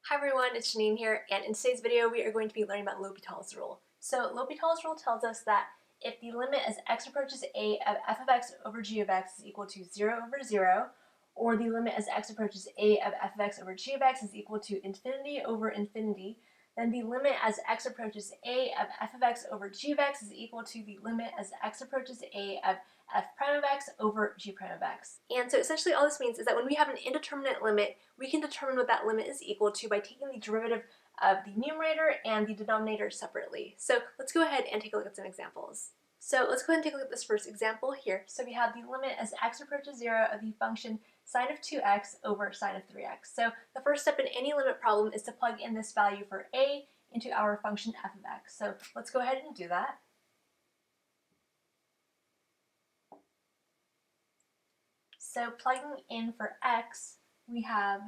Hi everyone, it's Janine here, and in today's video we are going to be learning about L'Hopital's rule. So L'Hopital's rule tells us that if the limit as x approaches a of f of x over g of x is equal to 0 over 0, or the limit as x approaches a of f of x over g of x is equal to infinity over infinity, then the limit as x approaches a of f of x over g of x is equal to the limit as x approaches a of f prime of x over g prime of x. And so essentially all this means is that when we have an indeterminate limit, we can determine what that limit is equal to by taking the derivative of the numerator and the denominator separately. So let's go ahead and take a look at some examples. So let's go ahead and take a look at this first example here. So we have the limit as x approaches 0 of the function sine of 2x over sine of 3x. So the first step in any limit problem is to plug in this value for a into our function f of x. So let's go ahead and do that. So plugging in for x, we have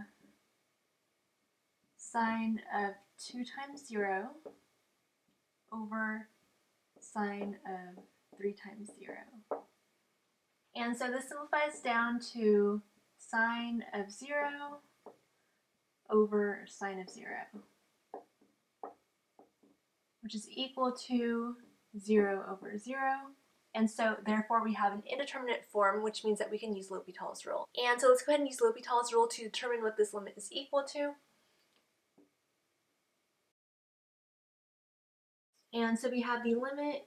sine of 2 times 0 over sine of 3 times 0. And so this simplifies down to sine of 0 over sine of 0, which is equal to 0 over 0. And so therefore we have an indeterminate form, which means that we can use L'Hopital's rule. And so let's go ahead and use L'Hopital's rule to determine what this limit is equal to. And so we have the limit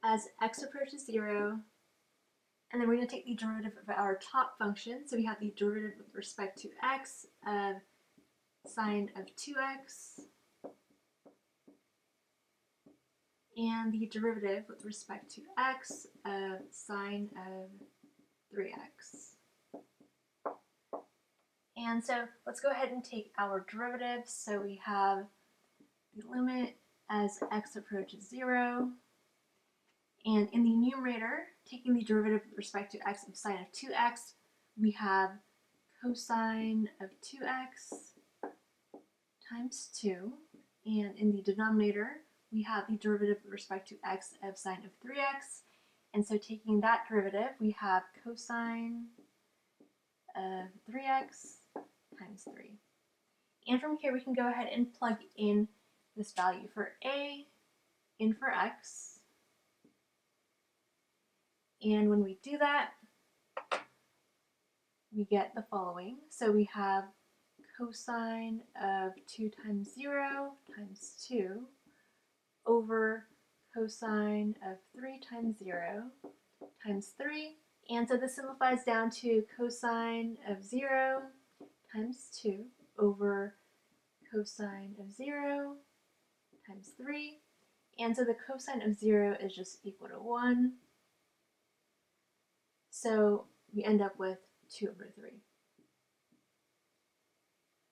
as x approaches 0, and then we're going to take the derivative of our top function. So we have the derivative with respect to x of sine of 2x, and the derivative with respect to x of sine of 3x. And so let's go ahead and take our derivatives. So we have the limit as x approaches 0, and in the numerator, taking the derivative with respect to x of sine of 2x, we have cosine of 2x times 2, and in the denominator, we have the derivative with respect to x of sine of 3x, and so taking that derivative, we have cosine of 3x times 3. And from here, we can go ahead and plug in this value for a, in for x, and when we do that, we get the following. So we have cosine of 2 times 0 times 2 over cosine of 3 times 0 times 3. And so this simplifies down to cosine of 0 times 2 over cosine of 0 times 3. And so the cosine of 0 is just equal to 1. So we end up with 2 over 3.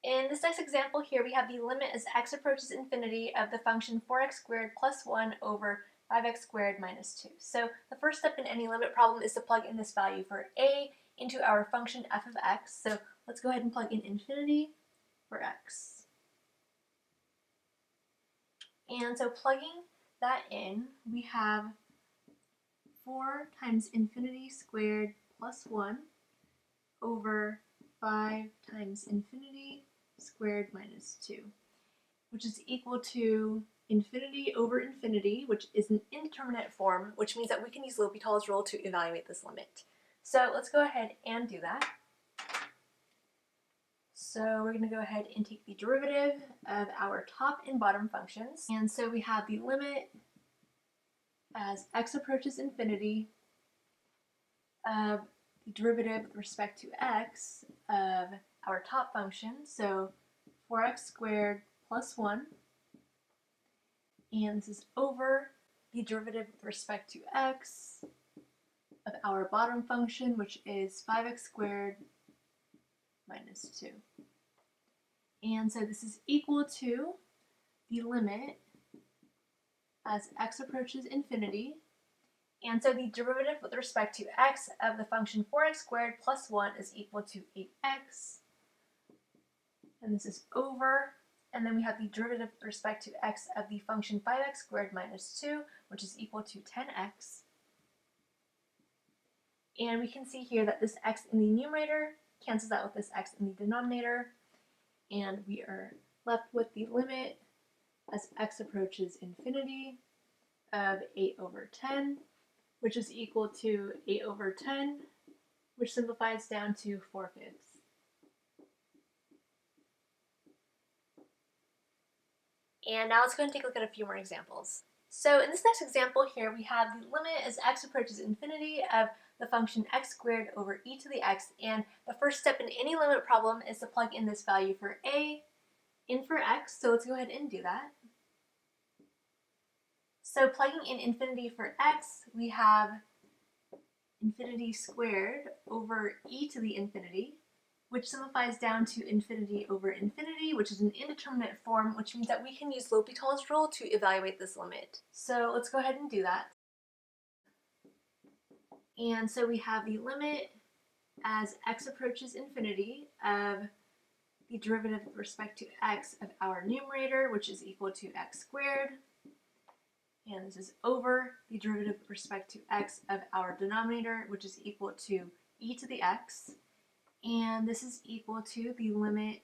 In this next example here, we have the limit as x approaches infinity of the function 4x squared plus 1 over 5x squared minus 2. So the first step in any limit problem is to plug in this value for a into our function f of x. So let's go ahead and plug in infinity for x. And so plugging that in, we have 4 times infinity squared plus 1 over 5 times infinity squared minus 2, which is equal to infinity over infinity, which is an indeterminate form, which means that we can use L'Hopital's rule to evaluate this limit. So let's go ahead and do that. So we're going to go ahead and take the derivative of our top and bottom functions. And so we have the limit as x approaches infinity of the derivative with respect to x of our top function, so 4x squared plus 1, and this is over the derivative with respect to x of our bottom function, which is 5x squared minus 2. And so this is equal to the limit as x approaches infinity, and so the derivative with respect to x of the function 4x squared plus 1 is equal to 8x, and this is over, and then we have the derivative with respect to x of the function 5x squared minus 2, which is equal to 10x. And we can see here that this x in the numerator cancels out with this x in the denominator, And we are left with the limit as x approaches infinity of 8 over 10, which is equal to 8 over 10, which simplifies down to 4/5. And now let's go and take a look at a few more examples. So in this next example here, we have the limit as x approaches infinity of the function x squared over e to the x, and the first step in any limit problem is to plug in this value for a, in for x, so let's go ahead and do that. So plugging in infinity for x, we have infinity squared over e to the infinity, which simplifies down to infinity over infinity, which is an indeterminate form, which means that we can use L'Hopital's rule to evaluate this limit. So let's go ahead and do that. And so we have the limit as x approaches infinity of the derivative with respect to x of our numerator, which is equal to x squared. And this is over the derivative with respect to x of our denominator, which is equal to e to the x. And this is equal to the limit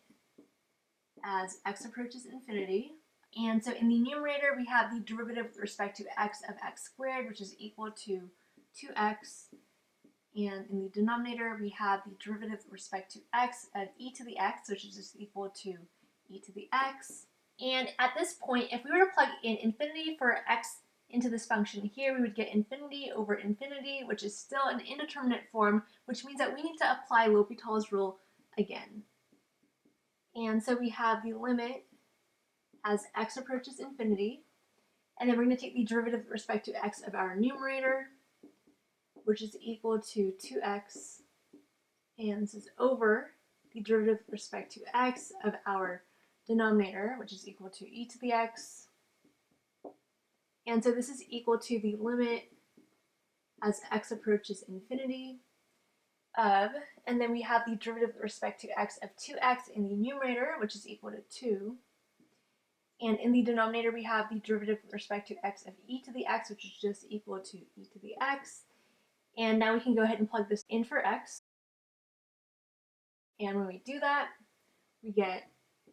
as x approaches infinity. And so in the numerator, we have the derivative with respect to x of x squared, which is equal to 2x. And in the denominator, we have the derivative with respect to x of e to the x, which is just equal to e to the x. And at this point, if we were to plug in infinity for x into this function here, we would get infinity over infinity, which is still an indeterminate form, which means that we need to apply L'Hopital's rule again. And so we have the limit as x approaches infinity, and then we're going to take the derivative with respect to x of our numerator, which is equal to 2x, and this is over the derivative with respect to x of our denominator, which is equal to e to the x. And so this is equal to the limit as x approaches infinity of, and then we have the derivative with respect to x of 2x in the numerator, which is equal to 2. And in the denominator, we have the derivative with respect to x of e to the x, which is just equal to e to the x. And now we can go ahead and plug this in for x. And when we do that, we get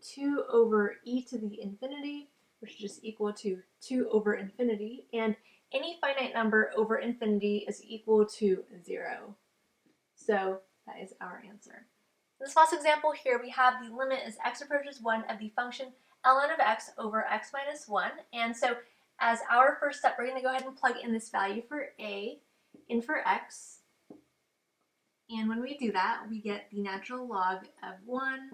2 over e to the infinity, which is just equal to 2 over infinity. And any finite number over infinity is equal to 0. So that is our answer. In this last example here, we have the limit as x approaches 1 of the function ln of x over x minus 1. And so as our first step, we're going to go ahead and plug in this value for a, in for x. And when we do that, we get the natural log of 1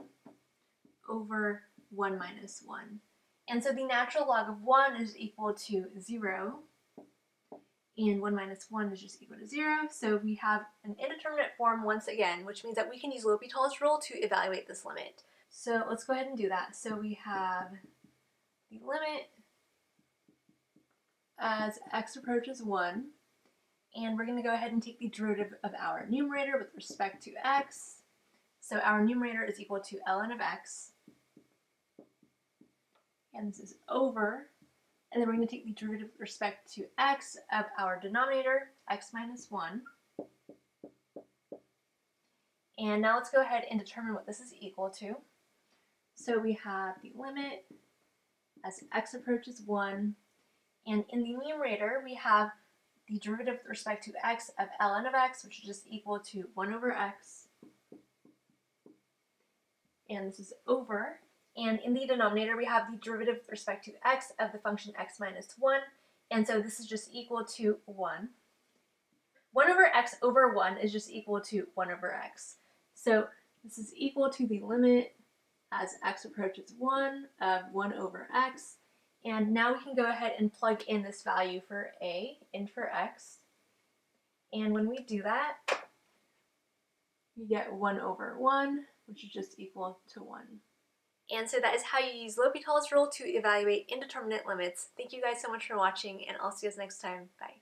over 1 minus 1. And so the natural log of 1 is equal to 0, and 1 minus 1 is just equal to 0. So we have an indeterminate form once again, which means that we can use L'Hopital's rule to evaluate this limit. So let's go ahead and do that. So we have the limit as x approaches 1, and we're going to go ahead and take the derivative of our numerator with respect to x. So our numerator is equal to ln of x, and this is over, and then we're going to take the derivative with respect to x of our denominator, x minus 1. And now let's go ahead and determine what this is equal to. So we have the limit as x approaches 1, and in the numerator we have the derivative with respect to x of ln of x, which is just equal to 1 over x. And this is over. And in the denominator, we have the derivative with respect to x of the function x minus 1. And so this is just equal to 1. 1 over 1 is just equal to 1 over x. So this is equal to the limit as x approaches 1 of 1 over x. And now we can go ahead and plug in this value for a, in for x. And when we do that, we get 1 over 1, which is just equal to 1. And so that is how you use L'Hopital's rule to evaluate indeterminate limits. Thank you guys so much for watching, and I'll see you guys next time. Bye.